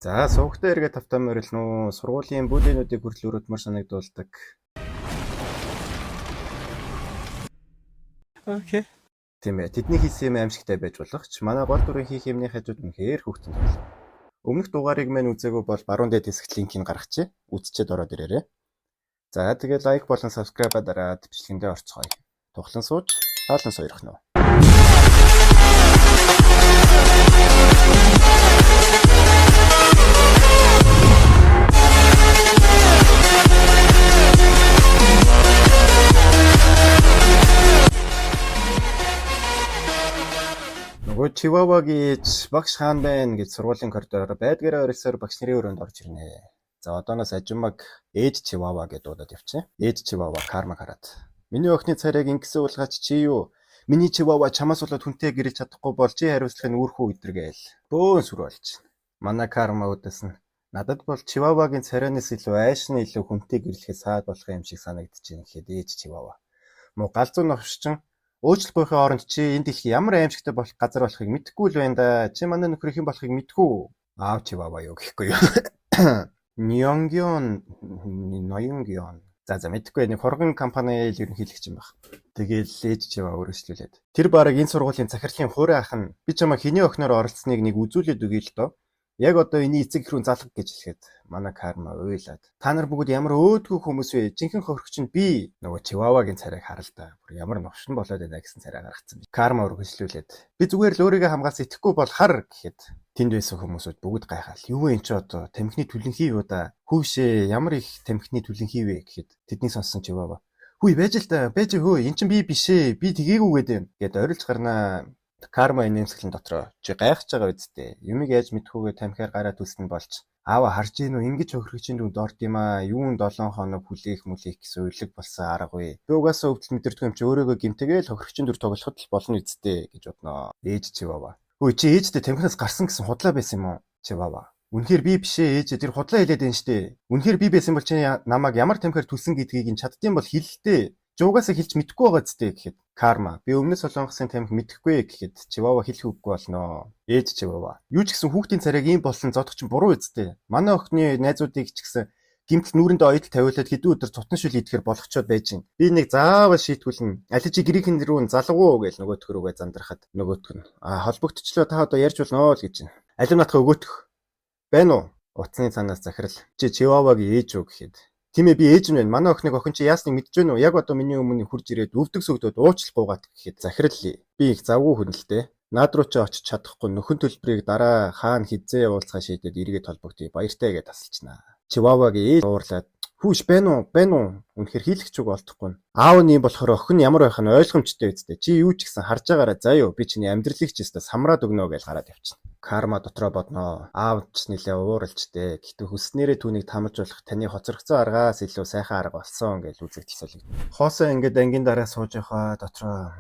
За суугтай эргээ тавтаа морилно. Сургуулийн бүлээнүүдийг хүртэл өрөөдмөр санагдуулдаг. Окей. Тийм ээ. Тэдний хийсэн юм аимшигтай байж болох ч манай гол дүрийн хийх юмны хажууд үнэхээр хүүхдэн тоглоо. Өмнөх дугаарыг мань үзээгүй бол баруун дээд хэсэгт линкийг гаргачих. Үзчихэд ороод ирээрэй. За тэгээд лайк болон сабскрайба дараад бичлэгэндээ орцгоё. Тухлан сууж, таалан сойрох нь. Нөгөө Чиваваг гэж багш хаан байна гэж сургуулийн коридороор байдгаараа орилсоор багш нарын өрөөнд орж ирнэ. За одооноос ажимаг ээж Чивава гэдээ дуудаад явчих. Ээж Чивава карма хараад. Миний охины царайг ингэсэн уулгаач чи юу? Миний Чивава чамаас болоод хүнтэй гэрэж чадахгүй бол чи хариуцлагын үүрхүү гэдэргээл. Бөөн сүр болж. Манай карма өдөөс нь надад бол Чивавагийн царайнаас илүү айшны илүү хүнтэй гэрлэхэд саад болох юм шиг санагдчихээн гэхэд ээж Чивава. Муу галзуу новшчин өөчлөх буйхын оронд чи энэ дэлхий ямар аимшигтай болох газар болохыг мэдэхгүй л байна да. Чи манай нөхөр их юм болохыг мэдгүй. Аав Чивава юу гэхгүй юу? Нёнгён. За мэдхгүй нэг хоргон компани ерөнхийлөгч юм баг. Тэгээл ээж Чивава өргөжлүүлээд. Тэр баг энэ сургуулийн захирлын хуурай ах нь би чамаа хэний охиноор оролцсныг нэг үзүүлээд өгье л доо. Яг одоо энэ эцэг хэрүүн залгах гэж хэлэхэд манай карма уйлаад. Та нар бүгд ямар өөдгөө хүмүүс вэ? Жинхэнэ хохирогч нь би. Нөгөө Чивавагийн царайг харал да. Бүр ямар новшин болоод байна гэсэн царай гаргацсан. Карма өргөжлүүлээд. Би зүгээр л өөрийгөө хамгаалсан итгэхгүй бол хар гэхэд тэнд байсан хүмүүсүүд бүгд гайхал. Юу вэ энэ ч одоо тамхины түлэнхий юу да? Хүүшээ ямар их тамхины түлэнхий вэ гэхэд тэдний сонссон Чивава. Хүй байж л та. Байж хөө. Эн чинь би бишээ. Би тгийгүү гэдэг. Гэт орилж гарнаа. Карма инээмсэглэн дотроо чи гайхаж байгаа үсттэй. Юмыг яаж мэдхүүгээ тамхиар гараад үснэ болж. Аава харж ийн үү ингэж хохирогчийн дүнд орд юм аа. Юун 7 хоног хүлээх мүлээх гэсэн уйлэг болсон арга вэ. Би угаасаа өвдөлт мэдэрдэг юм чи өөрийгөө гимтэгээл хохирогчийн дүр тоглоход л болно үсттэй гэж бодноо. Ээж Чивава. Хөөе чи ээжтэй тамхинаас гарсан гэсэн худлаа байсан юм уу? Чивава. Үнэхээр би бишээ ээж тэр худлаа хэлээд байна штэ. Үнэхээр би байсан бол чи намайг ямар тамхиар түлсэн гэдгийг нь чаддсан бол хэлэлтэй. Жуугаасаа хэлж мэдэхгүй байгаа зүтэй гэхэд карма би өмнө солонгосын тамхи мэдэхгүй гэхэд Чивава хэлэх үггүй болноо. Ээж Чивава. Юу ч гэсэн хүүхдийн царайг ийм болсон зодох чинь буруу үсттэй. Манай охины найзуудыг ч гэсэн гимтэл нүүрэндээ оёдол тавиулаад хэдэн өдөр цутан шүл идэхээр болгочоод байж гин. Би нэг заавал шийтгүүлнэ. Алиж гэрийнхэн рүү залгуу гэж нөгөөтг рүүгээ зандрахад нөгөөтг нь холбогдчихлоо та одоо ярьж болно л гэж. Алим натха өгөөтг. Байна уу? Утасны цанаас захирал. Чи Чивавагийн ээж үү гэхэд тийм ээ би ээж нь байна. Манай охин чи яасныг мэдэж байна уу? Яг одоо миний өмнө хурж ирээд өвдөг сөгдөөд уучлах гуугаад гэхэд захирал би их завгүй хүн л дээ. Наад руу ч очиж чадахгүй нөхөн төлбөрийг дараа хаана хизээ уулзгаа шийдээд эргээд холбогдъё. Баяртай гэж тасалчнаа. Чивавагийн ээж уурлаад хүүш байна уу? Үнэхээр хийлгэж үг олдохгүй. Аав нь юм болохоор охин ямар байх нь ойлгомжтой үсттэй. Чи юу ч гэсэн харж байгаараа заяа. Би чиний амьдралыг ч өстө самраад өгнө гэж гараад явчихна. Карма дотроо бодноо. Аав ч нэлээ ууралжтэй. Гэтэ хүснээрээ түүнийг тамаж болох таны хоцрогцсон аргаас илүү сайхан арга болсон гэж үзэгдэлсэлэг. Хоосоо ингээд ангийн дараа сууж явахаа дотроо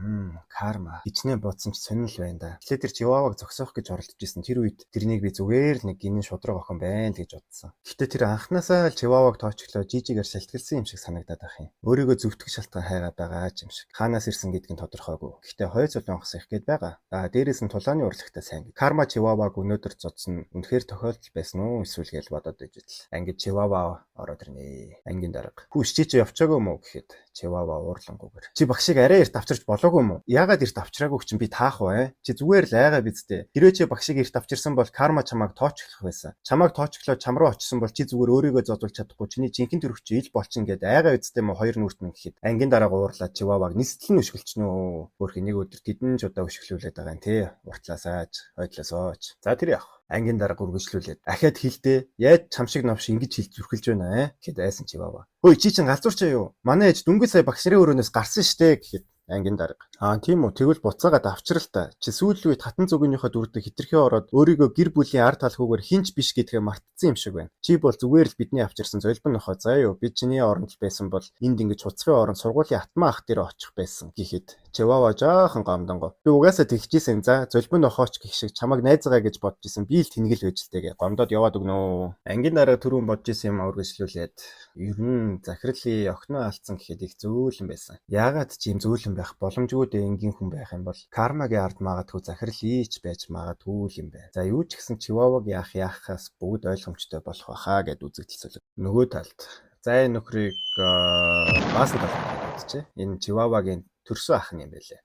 карма хичнээн бодсон ч сонирхол байна да. Эхлээд тэр Чиваваг зогсоох гэж оролдож исэн. Тэр үед тэрнийг би зүгээр л нэг гинэн шудраг охин байна гэж бодсон. Гэтэ тэр анханасаа л Чиваваг тоочглоо жижигээр шалтгалсан юм шиг санагдаад ах юм. Өөрийгөө зөвтгөх шалтгаан хайгаад байгаа юм шиг. Хаанаас ирсэн гэдг нь тодорхойгүй. Гэтэ хойд солонгос их гээд байгаа. Дээрээс нь тулааны урлагтай сайн. Карма Чиваваг өнөөдөр зодсон үнэхээр тохиолдол байсан уу эсвэл гэж бодоод байж л. Ангид Чивава ороод ирнэ. Ангийн дарга. Хүүш чи явчаагүй мó гэхэд Чивава уурлангүйгээр. Чи багшийг арай эрт авчирч болоогүй мó? Яагаад эрт авчираагүй чинь би таах вэ? Чи зүгээр л айгаа бидтэй. Хэрвээ чи багшийг эрт авчирсан бол карма чамайг тоочлох байсан. Чамайг тоочлоо чам руу очсон бол чи зүгээр өөрийгөө зодуулж чадахгүй. Чиний жинхэнэ төрөх чи ил болчин гэд айгаа бидтэй мó хоёр нүртэн гэхэд ангийн дарга уурлаад Чиваваг нистэл нь өшгөлчнөө. Өөрх нэг өдөр тэдэн ч удаа өшгөлүүлээд байгаа юм тий. Уртлаасаач, хойдлоос ooч. За тэр яах. Ангийн дарга үргэлжлүүлээд ахаад хилдэ яаж чам шиг новш ингэж хил зүрхэлж байна гэхэд айсан Чивава. Хөөе чи чин галзуурчаа юу? Манай ээж дүнгийн сая багш нарын өрөөнөөс гарсан штэ гэхэд ангийн дарга. Тийм үү тэгвэл буцаагаад авчрал та. Чи сүүлийн үед хатан зүгийнхаа дүрдэг хитрхээ ороод өөрийгөө гэр бүлийн ард талхуугаар хинч биш гэдгээ мартцсан юм шиг байна. Чи бол зүгээр л бидний авчирсан золбин нохоо заа юу. Би чиний оронд л байсан бол энд ингэж хуцахын оронд сургуулийн атмаа ах дээр очих байсан гэхэд Чивава жоохон гомдонгоо. Би угаасаа тэгчихсэн. За золбин охооч гэх шиг чамайг найзгаа гэж бодож исэн. Би л тэнгэл байж л тэгээ гомдоод яваад өгнө. Ангийн дараа түрүүн бодож исэн юм үргэлжлүүлээд ер нь захирлын охиноо алдсан гэхэд их зөөлөн байсан. Яагаад ч юм зөөлөн байх боломжгүй дээ энгийн хүн байх юм бол кармагийн ард магадгүй захирал ийч байж магадгүй юм байна. За юу ч гэсэн чиваваг яахаас бүгд ойлгомжтой болох байхаа гэд үзэгдэлцэл. Нөгөө талд за энэ нөхрийг баасан талд чи энэ чивавагийн төрсөн ах юм байлээ.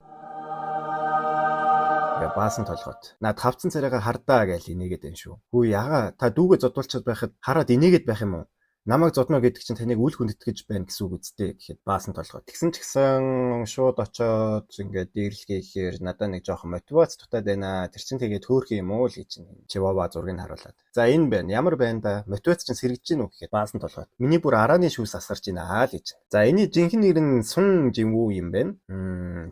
Баасан толгойд. Наад хавцсан царайгаа хардаа гэж инээгээд байна шүү. Хүү яга та дүүгээ зодуулчихад байхад хараад инээгээд байх юм уу? Намайг зодно гэдэг чинь таныг үл хүндэтгэж байна гэсэн үг үстэй гэхэд баасан толгой. Тэгсэн ч гэсэн шууд очоод ингээд дээрлэхээр надад нэг жоохон мотивац дутаад байна. Тэр чинь тэгээд хөөх юм уу л гэж чивава зургийг харуулад. За энэ байна. Ямар байна да? Мотивац чинь сэргэж гин үү гэхэд баасан толгой. Миний бүр арааны шүүс асарч байна аа л гэж. За энэ жинхэнэ нэр нь Сун Жинвүү юм байна.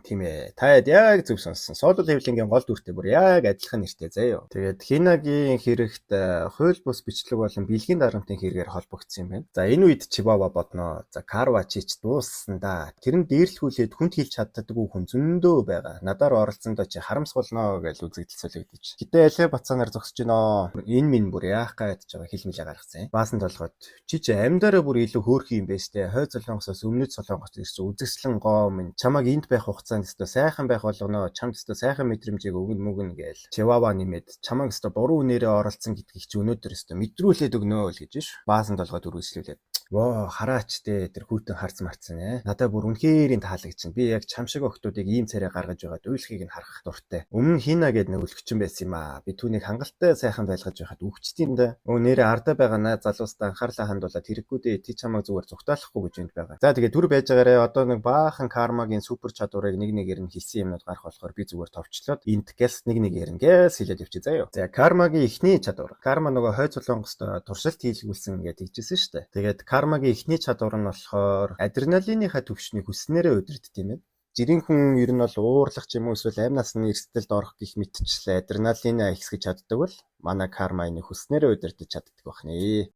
Тийм ээ. Таад яг зөв сонссон. Solo leveling-ийн гол дүртэй бүр яг адилхан нэртэй заяа. Тэгээд Хинагийн хэрэгт хууль бус бичлэг болон бэлгийн дарамтын хэрэгээр холбогдсон юм байна. За энэ үед чивава бодноо. За Карвачич дууссан да. Тэр нь дээрлэхүүлээд хүнд хэлж чаддаггүй хүн зөндөө байгаа. Надаар оролцсондоо чи харамсгалноо гэж үзэгдэлцүүлэгдэж. Гэтэ алей бацаанаар зогсож гинөө. Энэ минь бүр яах гэж байгаа хэлмэлээ гаргасан. Баасан толгойд чи амьдараа бүр илүү хөөрхөн юм байна штэ. Хой Солонгосоос өмнөд Солонгост ирсэн үзэсгэлэн гоо минь чамайг энд байх хугацаанд өстө сайхан байх болгоно. Чамд өстө сайхан мэдрэмжийг өгнө мүгэн гээл. Чивава нэмээд чамайг өстө буруу үнээрээ оролцсон гэдгийг чи өнөөдөр өстө мэдрүүлээд өгнө л гэж ш. Баасан толгойд үргэлжлүүлээд. Воо хараач те тэр хүүтэн харц марцсан надад бүр үнэхэрийн таалагдчихна. Би яг чам шиг охтуудыг ийм царай гаргаж байгаа дуйлхийг нь харах дуртай. Өмнө Хина гэдэг нэг өлгчин байсан юм аа. Би түүнийг хангалттай сайхан байлгаж байхад үгчтiin да. Нэрээ ардаа байгаа наа залуустаа анхаарлаа хандуулаад хэрэггүүдээ ти чамайг зүгээр зүгтаалахгүй гэж энд байгаа. За тэгээ түр байж байгаарэ одоо нэг баахан кармагийн супер чадварыг нэг нэгээр нь хэлсэн юмнууд гарах болохоор би зүгээр товчлоод энд гэс нэг нэгээр нь гэс хэлээд явчих заяа. За кармагийн эхний чадвар. Карма нөгөө хойд Солонгост туршилт хийлгүүлсэн гэдэг хэлжсэн шүү дээ. Тэгээд кармагийн эхний чадвар нь болохоор адреналиныхаа түвшнийг хүснээрээ удирддаг юм байна. Жирийн хүн ер нь бол уурлах ч юм уу эсвэл амь насны эрсдэлд орох гих мэтчлээ адреналинаа ихсгэж чаддаг бол манай карма энийг хүснээрээ удирдах чаддаг байх нэ.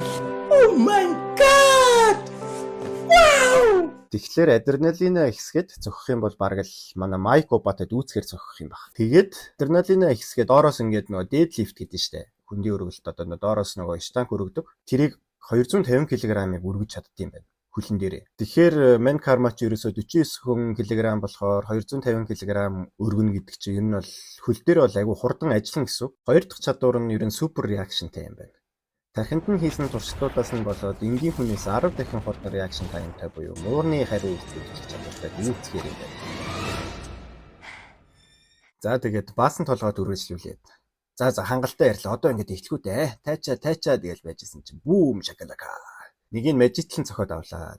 Oh my god! Wow! Тэгэхээр адреналинаа ихсгээд зөхөх юм бол бараг л манай Майко батад үүсгэр зөхөх юм баг. Тэгээд адреналинаа ихсгээд доороос ингээд нөгөө дээдлифт гэдэг нь штэ. Хүндийн өргөлт одоо доороос нөгөө штанг өргөдөг. Тэрийг 250 кг-ыг өргөж чаддаг юм байна. Хүлэн дээрээ. Тэгэхээр мен карма ч ерөөсө 49 кг болохоор 250 кг өргөнө гэдэг чинь ер нь бол хөл дээр бол айгүй хурдан ажиллана гэсэн. Хоёр дахь чадвар нь ер нь супер реакшнтай юм байна. Тархинд нь хийсэн туршилтуудаас нь болоод энгийн хүнээс 10 дахин хурдан реакшн таймтай буюу муурны хариу үйлдвэрлэх чадвартай үүсгэр юм байна. За тэгээд баасан толгойд үргэлжлүүлээд. За хангалттай ярьлаа. Одоо ингэж ихлгүү дээ. Тайчаа тэгэл байжсэн чинь бүүм шакалака. Нэг нь мажитлан цохоод авлаа.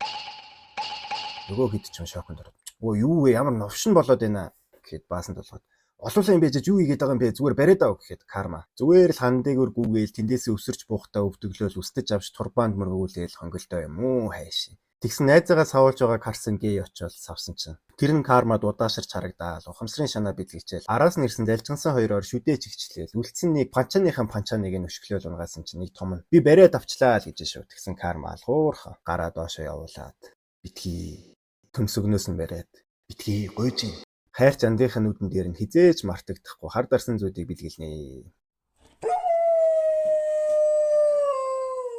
Нөгөө хэд ч шоконд ороод. Оо юу вэ? Ямар новшин болоод байна гэхэд баасан толгойд. Олуулаа юм байж юу хийгээд байгаа юм бэ? Зүгээр бариад ав гэхэд карма. Зүгээр л хандыгөр гүгээл тэндээсээ өсөрч буухтаа өвдөглөөл үстэж авч турбаанд мөргүүлээл хонголтой юм уу хайш. Тэгсэн найзаагаа савуулж байгаа Карсэн гээ очоод савсан чинь. Тэр нь кармад удаашрч харагдаал. Ухамсарын шанаа бэлгэжээл. Араас нь ирсэн дэлжгансан хоёроор шүдээ чигчлээл. Үлдсэн нэг панчааныхан панчааныг нь өшгөлөөл унгасан чинь нэг том нь би бариад авчлаа л гэж шүү. Тэгсэн карма алхуурхан гараа доошоо явуулаад битгий төмсөгнөөс нь бариад битгий гойж ин. Хайрч андынхаа нүдэн дээр нь хизээж мартагдахгүй хар дарсан зүйлийг бэлгэлнэ.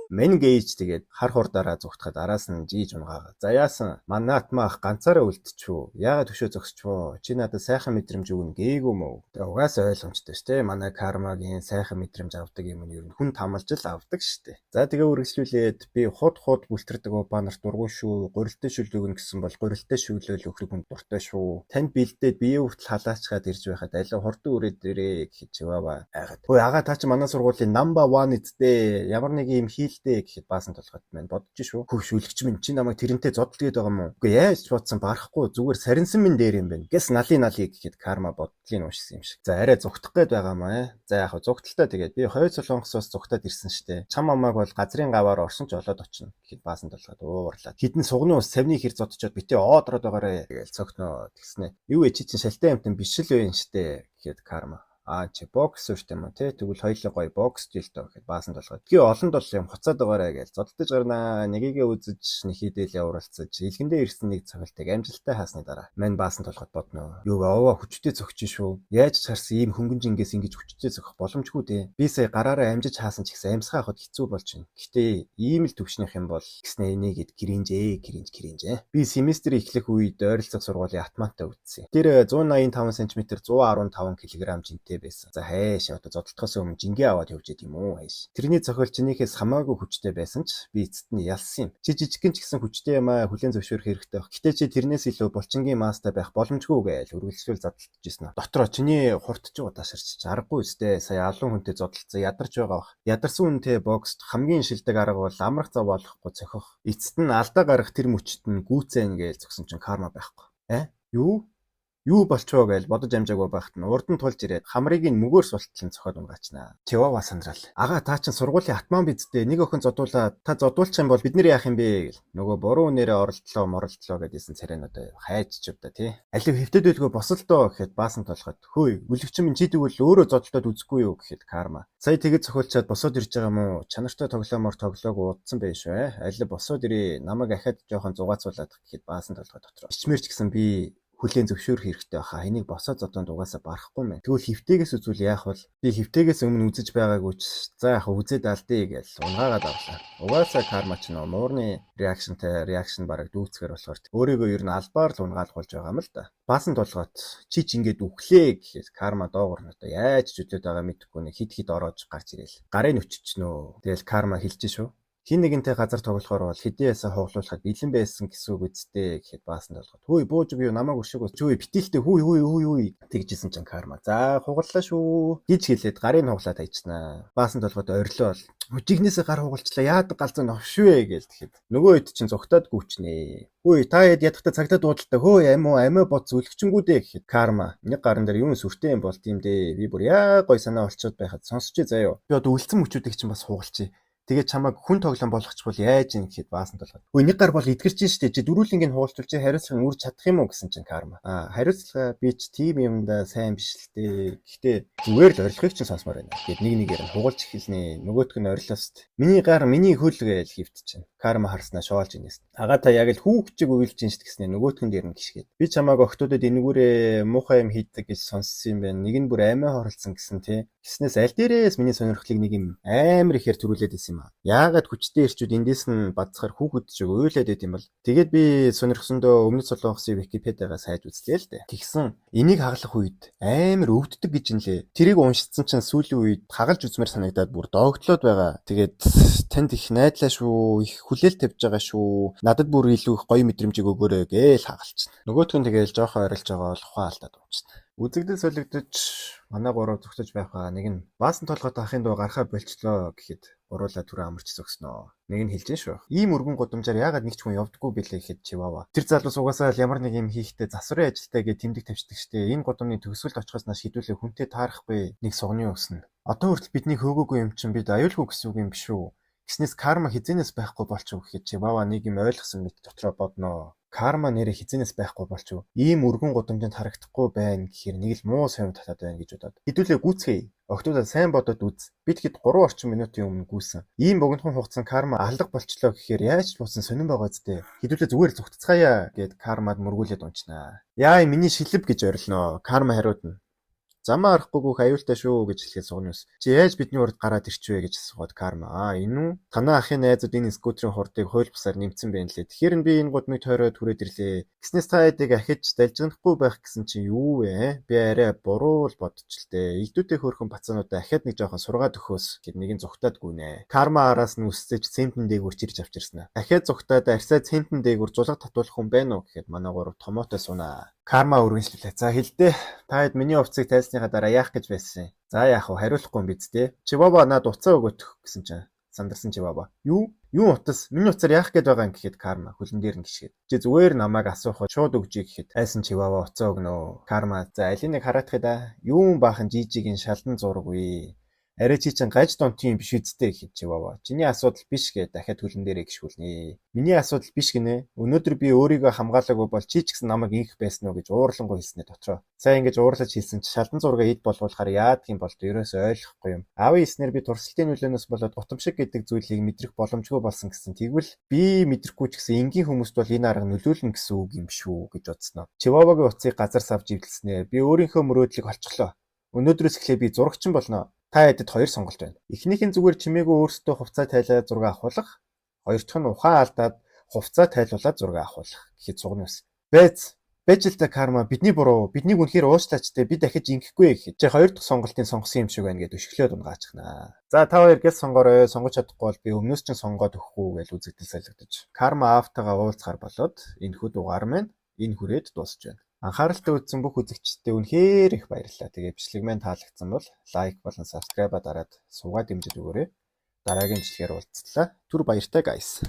Мен гейж тэгээд хар хурдаараа зүгтахад араас нь жийж унгаагаа. За яасан? Манайт маах ганцаараа үлдчихв. Яагаад төшөө зогсчихвоо? Чи надад сайхан мэдрэмж өгнө гээгүй мөв? Угаасаа ойлгомжтой шүү дээ. Манай кармагийн сайхан мэдрэмж авдаг юм нь ер нь хүн тамалж л авдаг шүү дээ. За тэгээ үргэлжлүүлээд би худ бүлтэрдэг банарт дургуй шүү. Гурилтай шүлдэг гэсэн бол гурилтай шүлөөл өгөх хүн дуртай шүү. Танд бэлдээд бие хүртэл халаачгаад ирж байхад аль хурдан үрээд ирээ гэж яваа. Айгаад. Ой ага та чи манай сургуулийн number 1 эзтэй. Ямар нэг юм гэхэд баасан толгойд маань бодож шүү. Хөөш үлгч минь чи намайг тэрнтэй зодтолгээд байгаа юм уу? Үгүй яаж ч бодсон барахгүй зүгээр саринсан минь дээр юм байна. Гэс налын гэхэд карма бодлыг уушсан юм шиг. За арай зүгтах гээд байгаа юм аа. За яг зүгталтай тэгээд би хойд Солонгосоос зүгтаад ирсэн штэ. Чам амааг бол газрын гаваар орсон ч олоод очино гэхэд баасан толгойд уурлаад. Хідэн сугны ус савны хэр зодчоод битээ одроод байгаарэ гээл цогтноо тэгснэ. Юу вэ чи чинь шалтай юмтан биш л вэ штэ гэхэд карма. Чи бокс шүү дээ юм тий. Тэгвэл хоёулаа гоё бокс жилдөө гэхэд баасан толгой. Тэгээ олонд бол юм хуцаад байгаарэ гэж зодтолж гарнаа. Нэгийгээ үзэж нэхийдээлээ уралцаж илгэндээ ирсэн нэг цогцолтыг амжилттай хаасны дараа мань баасан толгойд бодно. Юу аваа хүчтэй зөгч шүү. Яаж ч харсан ийм хөнгөн жингээс ингэж хүчтэй зөгөх боломжгүй дээ. Би сая гараараа амжиж хаасан ч гэсэн амьсгаа хахад хэцүү болж байна. Гэхдээ ийм л төвшнийх юм бол гэснээ энийгэд гэринжээ. Би семестрийн эхлэх үед ойролцоох сургуулийн атмантай үтсэн. Тэр 185 см 115 кг жинтэй байсан. За хайш одоо зодтолтохоос өмнө жингээ аваад явж идэм үү хайш. Тэрний цохол чинийхээс хамаагүй хүчтэй байсан ч би эцэст нь ялсан юм. Чи жижигхэн ч гэсэн хүчтэй юм аа хүлэн зөвшөөрөх хэрэгтэй баг. Гэтэ чи тэрнээс илүү булчингийн маастай байх боломжгүй гэж үргэлжлүүл зодтолж ирсэн нь. Дотроо чиний хурдч удаашарч аргагүй үстэй сая алуун хүнтэй зодтолцсон ядарч байгаа бах. Ядарсан хүнтэй бокст хамгийн шилдэг арга бол амрах зав болохгүй цохих. Эцэст нь алдаа гарах тэр мөчт нь гүйцэн гэж зогсон чинь карма байхгүй. Юу болчихоо гэж бодож амжаагүй байхад нь урд нь тулж ирээд хамрыг нь мөгөөр султлан цохоод унгаачнаа. Чивава сандрал. Ага та чинь сургуулийн атман бидтэй нэг охин зодуулаад та зодуулчих юм бол бид нэр яах юм бэ гэл. Нөгөө буруу нэрээ оролдлоо гэдээсэн царайнуудаа хайж ч удаа тий. Алив хэвтэд байлгүй босолдоо гэхэд баасан толгойд. Хөөе, үлэгч минь чи тэгвэл өөрөө зодолтоод үзэхгүй юу гэхэд карма. Сая тэгээд цохиулчаад босоод ирж байгаа юм уу? Чанартай тоглоомор тоглоог удсан байж шүү. Алив босоод ирээ намайг ахаад жоохон зугаацуулаад гэхэд баасан толгой дотор. Ичмэрч гэсэн би хүлээн зөвшөөрөх хэрэгтэй баха. Энийг босоод зодоонд угаасаа барахгүй мэн. Тэгвэл хөвтэйгээс үзвэл яах вэ? Би хөвтэйгээс өмнө үзэж байгаагүй ч за яг үзээд алдъя гэж унгаагаад авлаа. Угаасаа карма ч нөө муурны реакшн бараг дүүцгэр болохоор өөрийгөө ер нь албаар л унгаалгуулж байгаа юм л да. Баасан толгойд чи ч ингэж үхлээ гэхэд карма доогор нь одоо яаж ч үтлээд байгаа мэдэхгүй нэг хид ороож гарч ирээл. Гарын өччихнөө. Тэгэл карма хэлж шүү. Хин нэгэнтэй газар тоглохоор бол хэдийээсээ хооглуулахад бэлэн байсан гэсэн үг үсттэй гэхэд баасан толгойд. Хөөе бууж би намайг уршиг чүй битэлтэй хүй тэгжсэн чинь карма. За хугаллаа шүү гэж хэлээд гарын хуглаад хайчнаа. Баасан толгойд орилоо бол хүчигнээсээ гар хугалчлаа яадаг галзуу новшвэ гэж тэгэхэд нөгөө хэд чинь зугтаад гүчнэ. Хөөе та ядахта цагтаа дуудалтай хөөе амиа бод зүлгчэнгүүдээ гэхэд карма. Нэг гарын дээр юу сүртэй юм бол тийм дээ. Би бүр яа гой санаа олцоод байхад сонсч заяа. Би одоо үлдсэн мөчүүдийг чинь бас хугалчих. Тэгээд чамайг хүн тоглоом болгочихвол яаж юм гэхэд баасан толгой. Хөөе нэг гар бол эдгэрч штэ чи дөрүүлэнгийн хуулчулж хариуцлагыг үрж чадах юм уу гэсэн чинь карма. Хариуцлага би ч тийм юмдаа сайн биш л дээ. Гэхдээ зүгээр л орилохыг чинь сонсомоор байна. Гэт нэгээр нь хугалж эхэлнэ. Нөгөөтг нь орилоос. Миний гар миний хөл гэж хөвт чинь. Карма харснаа шоолж инээс. Ага та яг л хүүхчиг уйлж ин штэ гэснээр нөгөөтгөн дээр нь гიშгээд. Би чамайг октодод энэгүүрээ муухай юм хийдэг гэж сонссон юм байна. Нэг нь бүр амиа хорлцсон гэсэн тий. Гиснээс аль дээрээс миний сонирхлыг нэг юм амар ихээр төрүүлээд байсан юм. Яагаад хүчтэй ирчүүд эндээс нь бадцахаар хүүхэд шиг уйлаад байт юм бол тэгээд би сонирхсондоо өмнөд Солонгосын Википедиагаас хайж үзлээ л дээ. Тэгсэн энийг хаглах үед амар өвддөг гэж юм лээ. Тэрийг уншицсан чинь сүүлийн үед хагалж үзмээр санагдаад бүр доогтлоод байгаа. Тэгээд танд их найдлаа шүү, их хүлээл тавьж байгаа шүү. Надад бүр илүү их гоё мэдрэмжийг өгөөрэй гээл хагалчихна. Нөгөөтг нь тэгээд жоохон орилж байгаа бол ухаан алдаад уучна. Үзэгдэл солигдож манай гурав зүгтэж байхаа нэг нь баасан толгойд ахын дуу гарахаа болчлоо гэхэд уруулаа түрээ амарч зогсноо. Нэг нь хэлж шүү. Ийм өргөн гудамжаар яагаад нэг ч хүн явдггүй бэлээ гэхэд чивава. Тэр залуус угаасаа л ямар нэг юм хийхдээ засварын ажилтаа гэж тэмдэг тавьчихдаг штэ. Энэ гудамны төгсгөлд очихоос нааш хідүүлээ хүнтэй таарахгүй нэг сугны өснө. Одоо хүртэл бидний хөөгөөгүй юм чинь бид аюулгүй гэсэн үг юм биш үү? Гиснээс карма хизэнээс байхгүй болчих гэхэд чивава нэг юм ойлгосон мэт дотроо бодноо. Карма нэрээ хизэнээс байхгүй болчих. Ийм өргөн гудамжинд харагдахгүй байна гэхээр нэг л муу совь татаад байна гэж бодоод. Хэдүүлээ гүцгээе. Октодоо сайн бодоод үз. Бид хэд 3 орчим минутын өмнө гүйсэн. Ийм богинохон хугацаанд карма алга болчлоо гэхээр яаж ч буусан сонирн байгаа зү. Хэдүүлээ зүгээр зүгтцгаая гэд кармад мөргүүлээд унчнаа. Яа миний шилб гэж орилноо. Карма хариудна. Замаа арахгүйгүйх аюултай шүү гэж хэлэхэд сугнаас. Чи яаж бидний урд гараад ирчвэ гэж асууад карма. Энэ үү? Танаа ахын найзууд энэ скутерийн хурдыг хууль бусаар нэмсэн байна лээ. Тэгэхээр би энэ гудмыг тойроод түрээд ирлээ. Гиснээс та эдийг ахиж далжинахгүй байх гэсэн чи юу вэ? Би арай буруу л бодчихлээ. Игдүүтэй хөөрхөн бацаануудаа ахаад нэг жоохон сургаад өгөхөөс гэд нэг нь зүгтаад гүнэ. Карма араас нь үсцэж цемтэн дээгүүр чирж авчирснаа. Ахаад зүгтаад арьсаа цемтэн дээгүүр зулга татуулах хүн байна уу гэхэд манай гурав томоотой сунаа. Карма үргэлжлүүлээ. За хэлдэ. Та хэд миний хувцсыг тайлсныхаа дараа яах гэж байсан юм? За яах вэ? Хариулахгүй юм биз дээ. Чивава над уцаа өгөөх гэсэн чинь сандарсан Чивава. Юу утас? Миний уцаар яах гээд байгаа юм гэхэд карма хөлн дээр нь гიშгээд. Чи зүгээр намайг асуухад шууд өгжий гэхэд айсан Чивава уцаа өгнө. Карма за аль нэг хараах да. Юун баахан жижигийн шалдан зураг үе. Арай чи чин гаж донтын биш үсттэй гэхэд Чивава. Чиний асуудал биш гэ дахиад хөлн дээрээ гიშгүүлнэ. Миний асуудал биш гинэ. Өнөөдөр би өөрийгөө хамгаалаагүй бол чи ч гэсэн намайг инх байсан уу гэж уурлангуй хэлснэ дотроо. Сайн ингэж уурлаж хэлсэн чи шалдан зургаа эд болгуулахаар яадаг юм бол ерөөсөө ойлгохгүй юм. Аавын эснэр би туршилтын нөлөөнөөс болоод утамшиг гэдэг зүйлийг мэдрэх боломжгүй болсон гэсэн. Тэгвэл би мэдрэхгүй ч гэсэн энгийн хүмүүст бол энэ арга нөлөөлнө гэсэн үг юм шүү гэж бодсноо. Чивавагийн утсыг газар савж ивдэлснэ. Би өөрийнхөө мөрөөдлийг олчихлоо. Өнөөдрөөс эхлээ би зурагчин болно. Та хэдэд хоёр сонголт байна. Эхнийх нь зүгээр чимээгүй өөрсдөө хувцас тайлаад зураг авахулах. Хоёр дахь нь ухаан алдаад хувцас тайлуулаад зураг авахулах гэхэд сугна ус. Бэж л та карма бидний буруу. Биднийг үнэхээр уушлаач те би дахиж ингэхгүй гэхэд чи хоёр дахь сонголтын сонгосон юм шиг байна гэдээ өшгөлөөд унгаачихнаа. За та хоёр гэл сонгорой. Сонгож чадахгүй бол би өмнөөс ч сонгоод өгөхгүй гэж үзэгдэл солигдож. Карма автагаа уулзахаар болоод энэ хүү дугаар маань энэ хүрээд дуусч байна. Анхааралтай үзсэн бүх үзэгчдэд үнэхээр их баярлалаа. Тэгээ бичлэг маань таалагдсан бол лайк болон subscribe дараад суугаад дэмжиж өгөөрэй. Дараагийн бичлэгээр уулзлаа. Түр баяртай guys.